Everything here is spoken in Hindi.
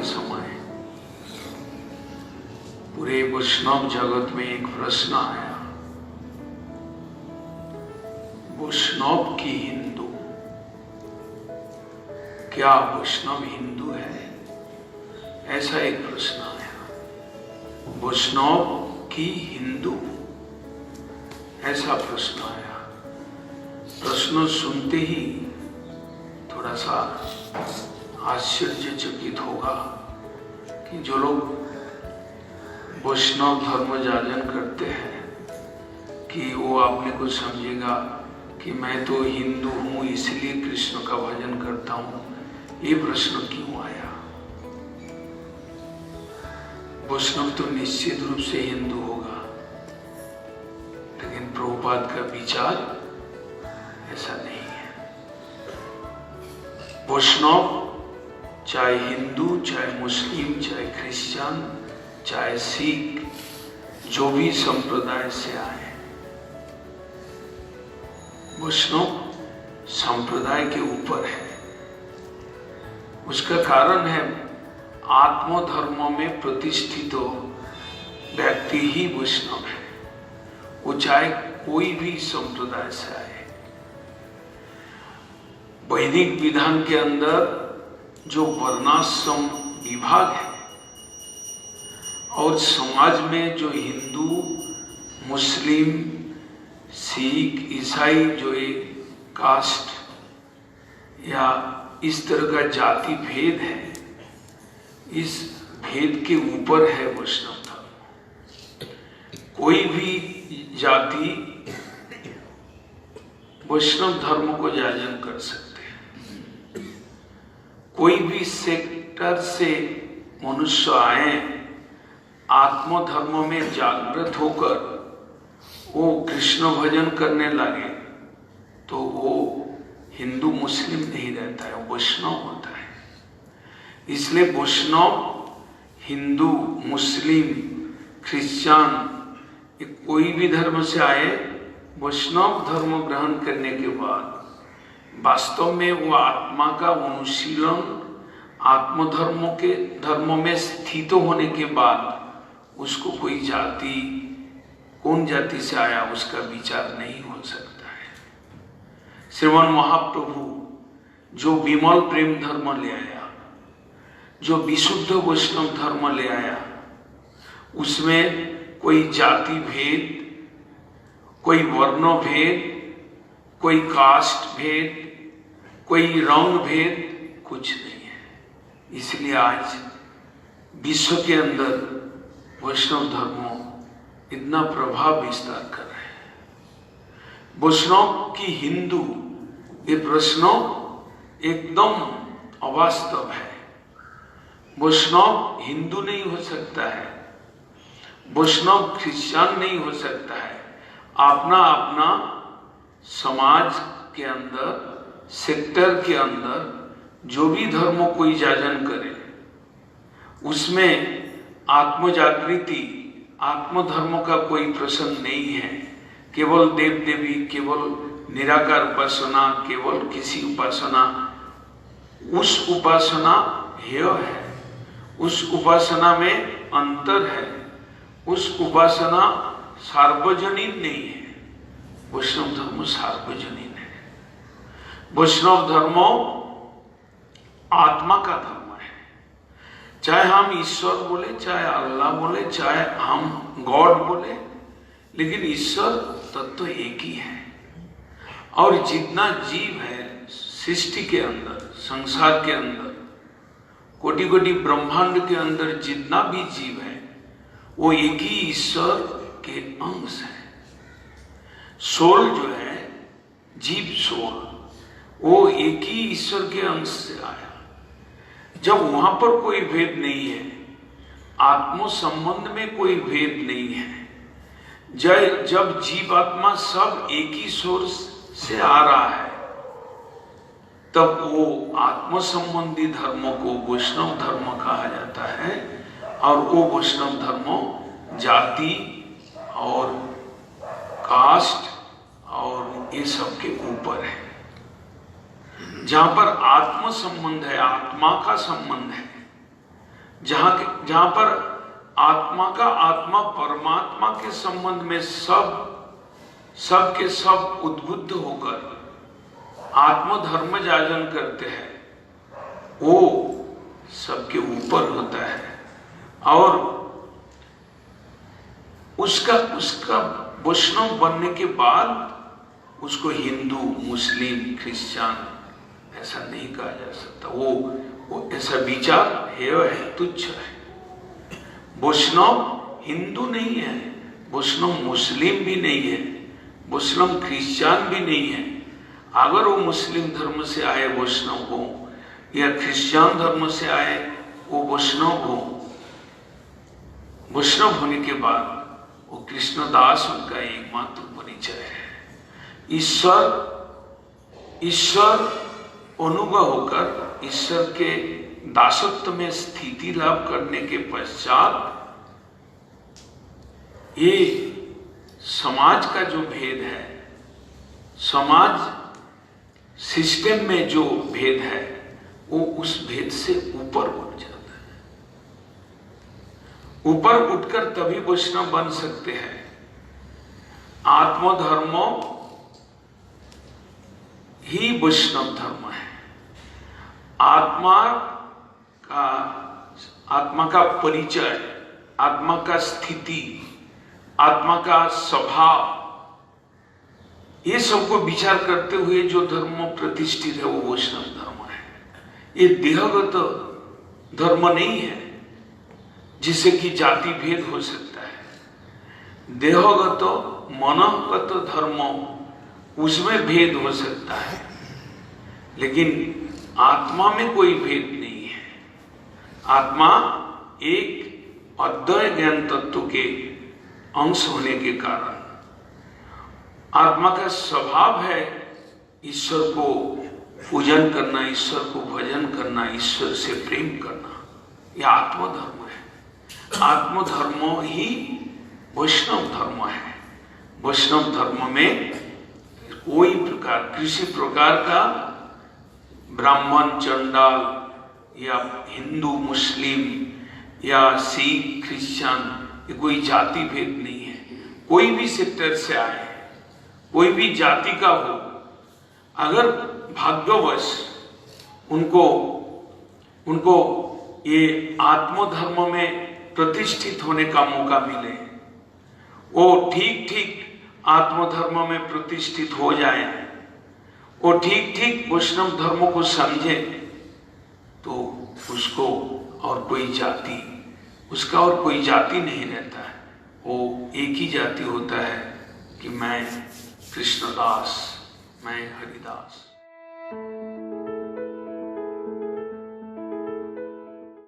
समय पूरे वैष्णव जगत में एक प्रश्न आया, वैष्णव की हिंदू, क्या वैष्णव हिंदू है? ऐसा एक प्रश्न आया। वैष्णव की हिंदू, ऐसा प्रश्न आया। प्रश्न सुनते ही थोड़ा सा आश्चर्यचकित होगा कि जो लोग वैष्णव धर्म जाजन करते हैं कि वो अपने को समझेगा कि मैं तो हिंदू हूँ इसलिए कृष्ण का भजन करता हूँ। ये प्रश्न क्यों आया? वैष्णव तो निश्चित रूप से हिंदू होगा, लेकिन प्रभुपाद का विचार ऐसा नहीं है। वैष्णव चाहे हिंदू, चाहे मुस्लिम, चाहे क्रिश्चियन, चाहे सिख, जो भी संप्रदाय से आए, वैष्णव संप्रदाय के ऊपर है। उसका कारण है आत्मधर्म में प्रतिष्ठित व्यक्ति ही वैष्णव है, वो चाहे कोई भी संप्रदाय से आए। वैदिक विधान के अंदर जो वर्णाश्रम विभाग है और समाज में जो हिंदू, मुस्लिम, सिख, ईसाई जो एक कास्ट या इस तरह का जाति भेद है, इस भेद के ऊपर है वैष्णव धर्म। कोई भी जाति वैष्णव धर्म को जाजन कर सकते हैं। कोई भी सेक्टर से मनुष्य आए, आत्मधर्म में जागृत होकर वो कृष्ण भजन करने लगे तो वो हिंदू मुस्लिम नहीं रहता है, वैष्णव होता है। इसलिए वैष्णव हिंदू, मुस्लिम, क्रिश्चियन, कोई भी धर्म से आए, वैष्णव धर्म ग्रहण करने के बाद वास्तव में वो आत्मा का अनुशीलन, धर्मों में स्थित होने के बाद उसको कोई जाति, कौन जाति से आया उसका विचार नहीं हो सकता है। श्रीमान महाप्रभु जो विमल प्रेम धर्म ले आया, जो विशुद्ध वैष्णव धर्म ले आया, उसमें कोई जाति भेद, कोई वर्ण भेद, कोई कास्ट भेद, कोई रंग भेद कुछ नहीं है। इसलिए आज विश्व के अंदर वैष्णव धर्म इतना प्रभाव विस्तार कर रहे हैं। वैष्णव की हिंदू, ये प्रश्न एकदम अवास्तव है। वैष्णव हिंदू नहीं हो सकता है, वैष्णव क्रिश्चियन नहीं हो सकता है। अपना अपना समाज के अंदर, सेक्टर के अंदर जो भी धर्म कोई जाजन करे, उसमें आत्म जागृति, आत्मधर्म का कोई प्रसंग नहीं है। केवल देव देवी, केवल निराकार उपासना, केवल किसी उपासना, उस उपासना हेय है, उस उपासना में अंतर है, उस उपासना सार्वजनिक नहीं है। वैष्णव धर्म सार्वजनिक है। वैष्णव धर्म आत्मा का धर्म है। चाहे हम ईश्वर बोले, चाहे अल्लाह बोले, चाहे हम गॉड बोले, लेकिन ईश्वर तत्व एक ही है। और जितना जीव है सृष्टि के अंदर, संसार के अंदर, कोटि कोटि ब्रह्मांड के अंदर जितना भी जीव है, वो एक ही ईश्वर के अंश है। सोल जो है, जीव सोल, वो एक ही ईश्वर के अंश से आया। जब वहां पर कोई भेद नहीं है, आत्म संबंध में कोई भेद नहीं है, जब जीवात्मा सब एक ही सोर्स से आ रहा है, तब वो आत्म संबंधी धर्मों को वैष्णव धर्म कहा जाता है। और वो वैष्णव धर्म जाति और कास्ट और ये सब के ऊपर है। जहां पर आत्म संबंध है, आत्मा का संबंध है, जहां पर आत्मा का आत्मा परमात्मा के संबंध में सब के सब उद्बुद्ध होकर आत्मधर्म जाजन करते हैं, वो सबके ऊपर होता है। और उसका वैष्णव बनने के बाद उसको हिंदू, मुस्लिम, क्रिश्चियन ऐसा नहीं कहा जा सकता। वो ऐसा विचार है तुच्छ है। वैष्णव हिंदू नहीं है, वैष्णव मुस्लिम भी नहीं है, वैष्णव क्रिश्चियन भी नहीं है। अगर वो मुस्लिम धर्म से आए वैष्णव हो या क्रिश्चियन धर्म से आए वो वैष्णव हो, वैष्णव होने के बाद वो कृष्णदास उनका एकमात्र परिचय है। ईश्वर अनुभव होकर ईश्वर के दासत्व में स्थिति लाभ करने के पश्चात ये समाज का जो भेद है, समाज सिस्टम में जो भेद है, वो उस भेद से ऊपर उठ जाता है। ऊपर उठकर तभी वैष्णव बन सकते हैं। आत्मधर्म ही वैष्णव धर्म है। आत्मा का परिचय, आत्मा का स्थिति, आत्मा का स्वभाव, ये सबको विचार करते हुए जो धर्म प्रतिष्ठित है वो वैष्णव धर्म है। ये देहगत धर्म नहीं है जिससे कि जाति भेद हो सकता है। देहगत मनोगत धर्म, उसमें भेद हो सकता है, लेकिन आत्मा में कोई भेद नहीं है। आत्मा एक अद्वैय ज्ञान तत्व के अंश होने के कारण आत्मा का स्वभाव है ईश्वर को पूजन करना, ईश्वर को भजन करना, ईश्वर से प्रेम करना। यह आत्मधर्म है। आत्मधर्म ही वैष्णव धर्म है। वैष्णव धर्म में कोई प्रकार, किसी प्रकार का ब्राह्मण, चंडाल या हिंदू, मुस्लिम या सिख, क्रिश्चियन, ये कोई जाति भेद नहीं है। कोई भी सेक्टर से आए, कोई भी जाति का हो, अगर भाग्यवश उनको ये आत्मधर्म में प्रतिष्ठित होने का मौका मिले, वो ठीक आत्मधर्म में प्रतिष्ठित हो जाए, वो ठीक वैष्णव धर्म को समझे, तो उसका और कोई जाति नहीं रहता है। वो एक ही जाति होता है कि मैं कृष्णदास, मैं हरिदास।